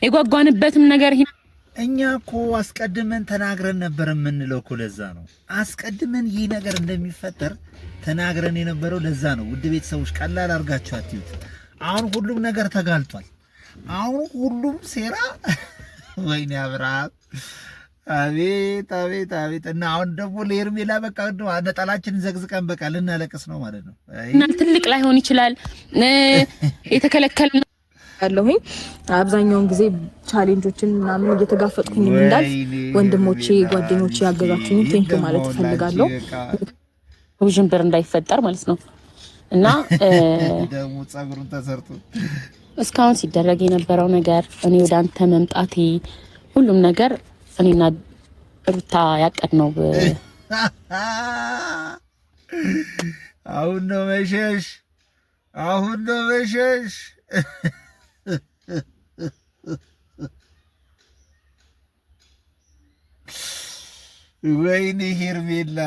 የጓጓንበትም ነገር እኛ እኮ አስቀድመን ተናግረን ነበር የምንለው እኮ ለዛ ነው። አስቀድመን ይህ ነገር እንደሚፈጠር ተናግረን የነበረው ለዛ ነው። ውድ ቤተሰቦች ቀላል አድርጋችሁ አትዩት። አሁን ሁሉም ነገር ተጋልጧል። አሁን ሁሉም ሴራ ወይኔ አብርሃም አቤት አቤት አቤት። እና አሁን ደግሞ ለሄርሜላ በቃ ነጠላችንን ዘግዝቀን በቃ ልናለቅስ ነው ማለት ነው። እና ትልቅ ላይሆን ይችላል የተከለከለ ያለሁኝ አብዛኛውን ጊዜ ቻሌንጆችን ምናምን እየተጋፈጥኩኝ እንዳልፍ ወንድሞቼ ጓደኞቼ ያገዛችሁኝ ቴንክ ማለት እፈልጋለሁ። ውዥንብር እንዳይፈጠር ማለት ነው። እና ደግሞ ጸጉሩን ተሰርቶ እስካሁን ሲደረግ የነበረው ነገር እኔ ወደ አንተ መምጣቴ ሁሉም ነገር እኔና ሩታ ያቀድነው አሁን ነው መሸሽ፣ አሁን ነው መሸሽ። ወይኔ ሄርሜላ፣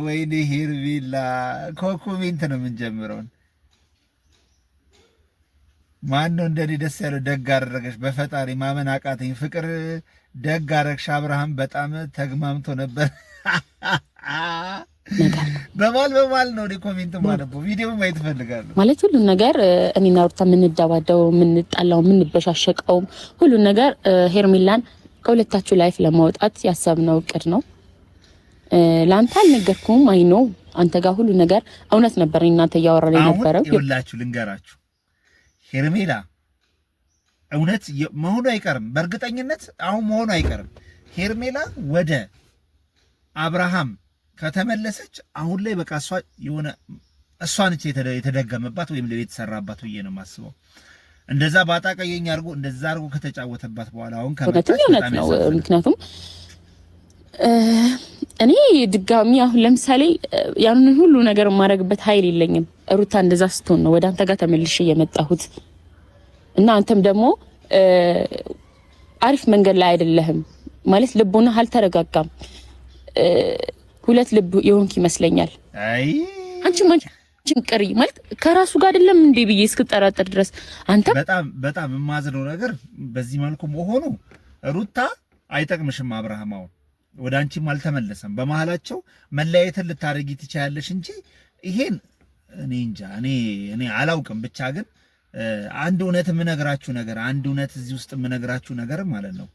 ወይኔ ሄርሜላ። ኮሜንት ነው የምንጀምረው። ማን ነው እንደኔ ደስ ያለው? ደግ አደረገሽ፣ በፈጣሪ ማመን አቃተኝ። ፍቅር ደግ አደረግሽ። አብርሃም በጣም ተግማምቶ ነበር። በማል ነው ኮሜንት ማለት ነው። ቪዲዮ ማየት እፈልጋለሁ ማለት ሁሉን ነገር እኔና ሩታ የምንዳባደው የምንጣላው የምንበሻሸቀው ሁሉን ነገር ሄርሜላን ከሁለታችሁ ላይፍ ለማውጣት ያሰብነው እቅድ ነው። ለአንተ አልነገርኩም። አይ ነው አንተ ጋር ሁሉ ነገር እውነት ነበር። እናንተ እያወራን የነበረው ይኸውላችሁ፣ ልንገራችሁ ሄርሜላ እውነት መሆኑ አይቀርም። በእርግጠኝነት አሁን መሆኑ አይቀርም። ሄርሜላ ወደ አብርሃም ከተመለሰች አሁን ላይ በቃ እሷ ነች የተደገመባት ወይም ለቤት ሰራባት ብዬ ነው የማስበው። እንደዛ ባጣቀየኝ አድርጎ እንደዛ አድርጎ ከተጫወተባት በኋላ አሁን ከመጣች በጣም ነው። ምክንያቱም እኔ ድጋሚ አሁን ለምሳሌ ያንን ሁሉ ነገር የማደርግበት ኃይል የለኝም። ሩታ እንደዛ ስትሆን ነው ወደ አንተ ጋር ተመልሼ የመጣሁት እና አንተም ደግሞ አሪፍ መንገድ ላይ አይደለህም ማለት ልቦና አልተረጋጋም። ሁለት ልብ የሆንክ ይመስለኛል። አይ አንቺም ቅሪ ማለት ከራሱ ጋር አይደለም እንዴ ብዬ እስክጠራጠር ድረስ አንተ በጣም የማዝነው ነገር በዚህ መልኩ መሆኑ። ሩታ አይጠቅምሽም። አብርሃም አሁን ወደ አንቺም አልተመለሰም። በመሃላቸው መለያየትን ልታደርጊ ትችያለሽ እንጂ ይሄን እኔ እንጃ እኔ አላውቅም። ብቻ ግን አንድ እውነት የምነግራችሁ ነገር እዚህ ውስጥ የምነግራችሁ ነገር ማለት ነው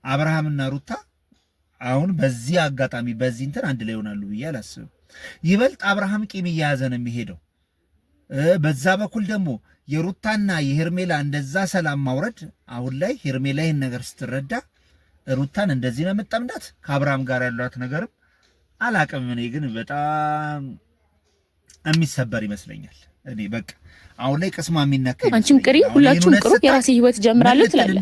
አብርሃምና ሩታ አሁን በዚህ አጋጣሚ በዚህ እንትን አንድ ላይ ይሆናሉ ብዬ አላስብም። ይበልጥ አብርሃም ቂም እየያዘ ነው የሚሄደው። በዛ በኩል ደግሞ የሩታና የሄርሜላ እንደዛ ሰላም ማውረድ አሁን ላይ ሄርሜላ ይህን ነገር ስትረዳ ሩታን እንደዚህ ነው የምጠምዳት። ከአብርሃም ጋር ያሏት ነገርም አላቅም። እኔ ግን በጣም የሚሰበር ይመስለኛል። እኔ በቃ አሁን ላይ ቅስማ የሚነካ አንቺም ቅሪ ሁላችሁም ቅሩ የራሴ ህይወት ጀምራለሁ ትላለህ።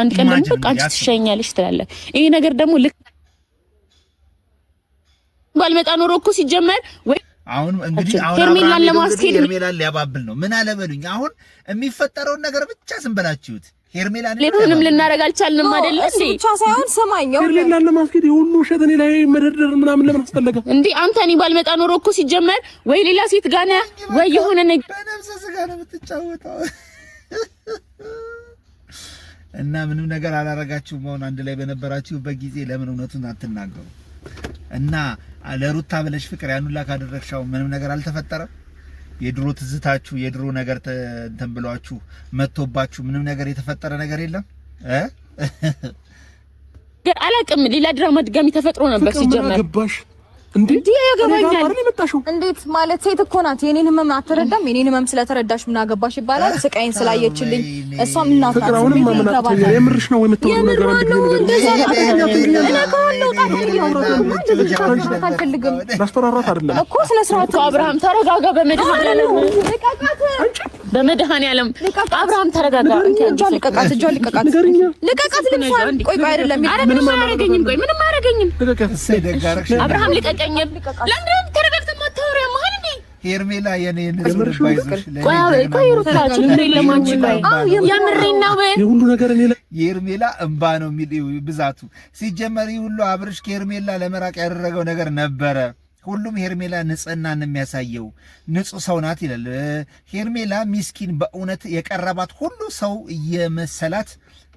አንድ ቀን ደግሞ በቃ አንቺ ትሸኛለሽ ትላለህ። ይሄ ነገር ደግሞ ልክ ባልመጣ ኖሮ እኮ ሲጀመር ወይ አሁን እንግዲህ ሄርሜላን ለማስኬድ ሄርሜላን ሊያባብል ነው። ምን አለበሉኝ። አሁን የሚፈጠረውን ነገር ብቻ ዝም በላችሁት። ሄርሜላን ለምንም ልናረግ አልቻልንም አይደል እንዴ? ብቻ ሳይሆን ሰማኛው ሄርሜላን ለማስኬድ የሁሉ ውሸት እኔ ላይ መደርደር ምናምን ለምን አስፈለገ እንዴ? አንተ እኔ ባልመጣ ኖሮ እኮ ሲጀመር ወይ ሌላ ሴት ጋር ነህ ወይ የሆነ ነገር በነፍስ ስጋ ነው የምትጫወተው። እና ምንም ነገር አላረጋችሁም። አሁን አንድ ላይ በነበራችሁበት ጊዜ ለምን እውነቱን አትናገሩ? እና ለሩታ ብለሽ ፍቅር ያኑላ ካደረግሻው ምንም ነገር አልተፈጠረም። የድሮ ትዝታችሁ የድሮ ነገር እንትን ብሏችሁ መጥቶባችሁ ምንም ነገር የተፈጠረ ነገር የለም። አላቅም ሌላ ድራማ ድጋሚ ተፈጥሮ ነበር ሲጀመር ገባሽ እንዴ? ያገባኛል እንዴት ማለት ሴት እኮ ናት። የኔን ህመም አትረዳም። የኔን ህመም ስለተረዳሽ ምን አገባሽ ይባላል። ስቃይን ስላየችልኝ እሷም እናት ናት። ፍቅራውንም ማመናት የምርሽ ነው ወይ የምትወሩ ነገር አንድ ነገር ላስፈራራት አይደለም እኮ ስነ ስርዓት አብርሃም ተረጋጋ። በመድኃኒዓለም አብርሃም ተረጋጋ። እጇን ልቀቃት፣ ልቀቃት ልብሷን። ቆይ አይደለም ምንም አያረገኝም። ቆይ ምንም አያረገኝም። አብርሃም ልቀቀኝ። ለምን ተረጋግተህ ማታወሪያ መሀል እንዴ? ሄርሜላ የኔ የሁሉ ነገር እኔ ላይ የሄርሜላ እንባ ነው የሚል ብዛቱ። ሲጀመር ሁሉ አብርሽ ከሄርሜላ ለመራቅ ያደረገው ነገር ነበረ። ሁሉም ሄርሜላ ንጽህናን የሚያሳየው ንጹህ ሰው ናት ይላል። ሄርሜላ ሚስኪን በእውነት የቀረባት ሁሉ ሰው እየመሰላት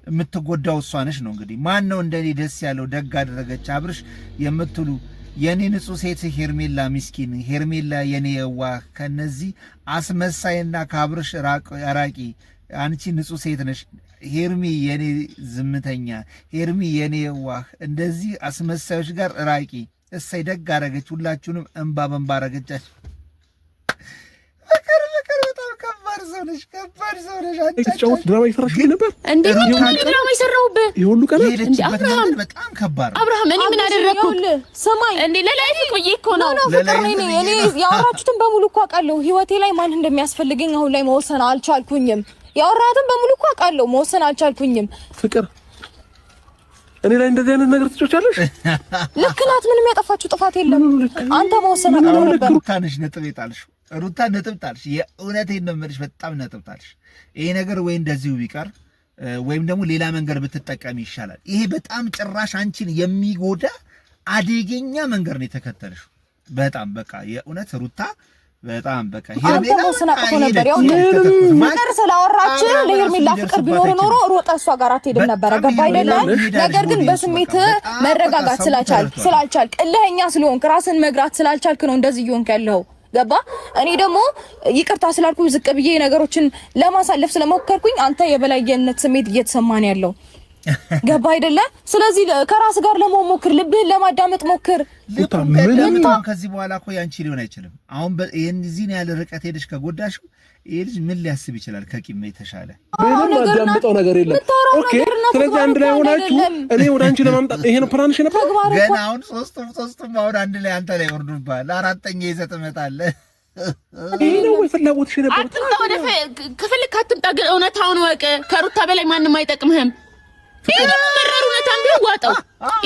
የምትጎዳው እሷ ነች ነው። እንግዲህ ማን ነው እንደኔ ደስ ያለው ደግ አደረገች አብርሽ የምትሉ የኔ ንጹህ ሴት ሄርሜላ ሚስኪን፣ ሄርሜላ የኔ የዋህ ከነዚህ አስመሳይና ከአብርሽ ራቂ። አንቺ ንጹህ ሴት ነሽ ሄርሚ የኔ ዝምተኛ፣ ሄርሚ የኔ የዋህ፣ እንደዚህ አስመሳዮች ጋር ራቂ። እሰይ ደግ አረገች። ሁላችሁንም እንባ በንባ አረገቻች። ከባድ ሰው ነሽ የተጫወት ድራማ ይሰራሽ ነበር እንዴ? ምን ድራማ ይሰራውብህ? የሁሉ ቀን አብርሃም በጣም ከባድ አብርሃም፣ እኔ ምን አደረኩት? ሰማይ እንዴ ለላይፍ ቆይ እኮ ነው ፍቅር ነኝ እኔ። ያወራችሁትን በሙሉ እኮ አውቃለሁ። ህይወቴ ላይ ማን እንደሚያስፈልገኝ አሁን ላይ መወሰን አልቻልኩኝም። ያወራትን በሙሉ እኮ አውቃለሁ፣ መወሰን አልቻልኩኝም። ፍቅር እኔ ላይ እንደዚህ አይነት ነገር ትጮቻለሽ? ልክ ናት። ምንም ያጠፋችሁ ጥፋት የለም። አንተ መወሰን አቅቶህ ነበር። ሩታንሽ ነጥብ የጣልሽው ሩታ ነጥብ ጣልሽ። የእውነቴን ነው የምልሽ፣ በጣም ነጥብ ጣልሽ። ይሄ ነገር ወይ እንደዚሁ ቢቀር ወይም ደግሞ ሌላ መንገድ ብትጠቀሚ ይሻላል። ይሄ በጣም ጭራሽ አንቺን የሚጎዳ አደገኛ መንገድ ነው የተከተልሽው። በጣም በቃ የእውነት ሩታ በጣም በቃ ሄርሜላ ስናቀው ነበር። ያው ፍቅር ስላወራች ለሄርሜላ ፍቅር ቢኖር ኖሮ ሮጣ እሷ ጋር አትሄድም ነበር። ገባ አይደለም? ነገር ግን በስሜት መረጋጋት ስላልቻልክ እልህኛ ስለሆንክ ራስን መግራት ስላልቻልክ ነው እንደዚህ እየሆንክ ያለው። ገባ? እኔ ደግሞ ይቅርታ ስላልኩኝ ዝቅ ብዬ ነገሮችን ለማሳለፍ ስለሞከርኩኝ አንተ የበላይነት ስሜት እየተሰማን ያለው ገባ አይደለ? ስለዚህ ከራስ ጋር ለመሞከር ልብህን ለማዳመጥ ሞክር። ምንም ከዚህ በኋላ እኮ ያንቺ ሊሆን አይችልም። አሁን እዚህ ነው ያለ ርቀት ሄደሽ ከጎዳሽው ይሄ ልጅ ምን ሊያስብ ይችላል? ከቂም የተሻለ ምንም አዳምጠው ነገር የለም። ኦኬ፣ ስለዚህ አንድ ላይ ሆናችሁ እኔ ወደ አንቺ ለማምጣት ይሄ ነው ፕላንሽ ነበር። ገና አሁን ሶስቱም አሁን አንድ ላይ አንተ ላይ ወርዱባል። አራተኛ ይዘህ ትመጣለህ። ይሄ ነው ፍላጎትሽ ነበር። አትምጣ፣ ወደ ከፈለክ አትምጣ፣ ግን እውነታውን ወቅ። ከሩታ በላይ ማንም አይጠቅምህም። ይሄ መረሩ እውነታን ቢሆን ዋጠው።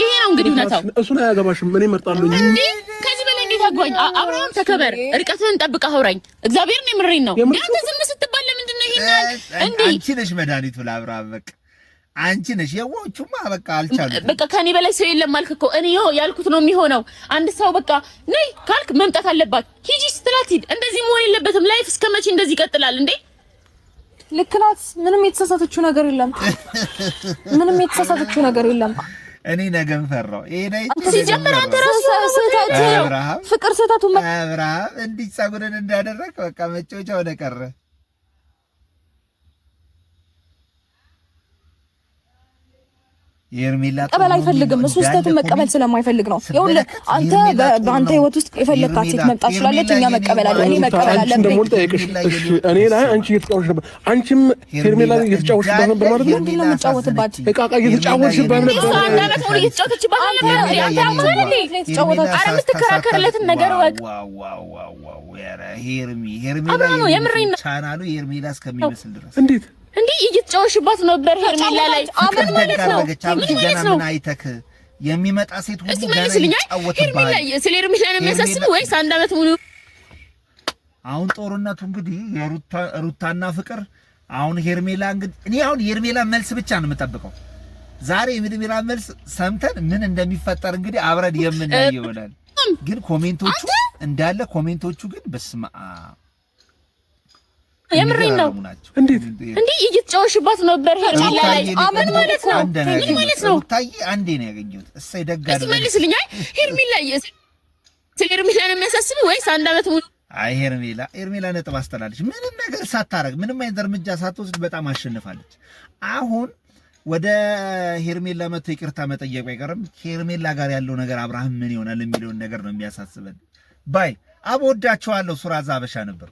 ይሄ ነው እንግዲህ እውነታው። እሱን አያገባሽም። እኔ እመርጣለሁ እንዴ ከዚህ በላይ እንዴት አጓኝ? አብርሃም ተከበር፣ ርቀትህን ጠብቀህ አውራኝ። እግዚአብሔርን የምሬን ነው። ያንተ ዝም ስትባል ለምንድን ነው ይሄን እንዴ? አንቺ ነሽ መድኃኒቱ ለአብርሃም። በቃ አንቺ ነሽ። የዋቹማ በቃ አልቻሉም። በቃ ከኔ በላይ ሰው የለም አልክ እኮ። እኔ ያልኩት ነው የሚሆነው። አንድ ሰው በቃ ነይ ካልክ መምጣት አለባት። ሂጂ ስትላት ሂድ። እንደዚህ መሆን የለበትም። ላይፍ እስከመቼ እንደዚህ ይቀጥላል እንዴ? ልክ ናት። ምንም የተሳሳተችው ነገር የለም። ምንም የተሳሳተችው ነገር የለም። እኔ ነገም ፈራው። ይሄ ላይ ሲጀምር አንተ ራስህ አብርሃም ፍቅር ስህተቱ አብርሃም እንዲህ ፀጉርን እንዳደረግ በቃ መጫወቻ ሆነ ቀረ። ሄርሜላ ቀበል አይፈልግም። እሱ ስህተቱን መቀበል ስለማይፈልግ ነው። ይኸውልህ አንተ በአንተ ህይወት ውስጥ የፈለካት ሴት መምጣት ትችላለች። እኛ መቀበል አለ እኔ መቀበል አለ። አንቺ ደግሞ ልጠይቅሽ፣ እኔ ላይ አንቺ እየተጫወትሽ ነበር። አንቺም ሄርሜላ እየተጫወትሽባት ነበር ማለት ነው። ምንድን ነው የምትጫወትባት? እቃቃ እየተጫወትሽባት ነበር። እሷ አንዳመት ሙሉ እየተጫወተችባት ነበር። አንተ አማን እንዴ የተጫወተች? ኧረ የምትከራከርለትን ነገር ወቅ ሄርሜላ የምሬን ነው። ቻናሉ ሄርሜላ እስከሚመስል ድረስ እንዴት እንዴ እየተጫወሽባት ነበር ሄርሜላ ላይ። አመት ማለት ነው። ገና ምን አይተክ የሚመጣ ሴት ሁሉ ገና ይጫወትባል። ሄርሜላ ስለ ሄርሜላ ነው የሚያሳስበው ወይስ አንድ አመት ሙሉ? አሁን ጦርነቱ እንግዲህ ሩታና ፍቅር። አሁን ሄርሜላ እንግዲህ እኔ አሁን የሄርሜላ መልስ ብቻ ነው የምጠብቀው። ዛሬ የሄርሜላ መልስ ሰምተን ምን እንደሚፈጠር እንግዲህ አብረን የምናየው ይሆናል። ግን ኮሜንቶቹ እንዳለ ኮሜንቶቹ ግን በስማ የምሬን ነው። እንዴ እየተጫወሽባት ነበር ሄርሜላ ላይ። አመት ማለት ነው። ምን ማለት ነው? ታይ አንዴ ነው ያገኘሁት። እሰይ ደግ አይደለም። እስቲ መልስልኝ። ሄርሜላ ስለ ሄርሜላ ነው የሚያሳስብ ወይስ አንድ አመት ሙሉ? አይ ሄርሜላ ነጥብ አስተላለች። ምንም ነገር ሳታረግ ምንም አይነት እርምጃ ሳትወስድ በጣም አሸንፋለች። አሁን ወደ ሄርሜላ መጥቶ ይቅርታ መጠየቁ አይቀርም። ሄርሜላ ጋር ያለው ነገር አብርሃም ምን ይሆናል የሚለውን ነገር ነው የሚያሳስበን። ባይ አቦዳቸዋለሁ። ሱራዛ አበሻ ነበር።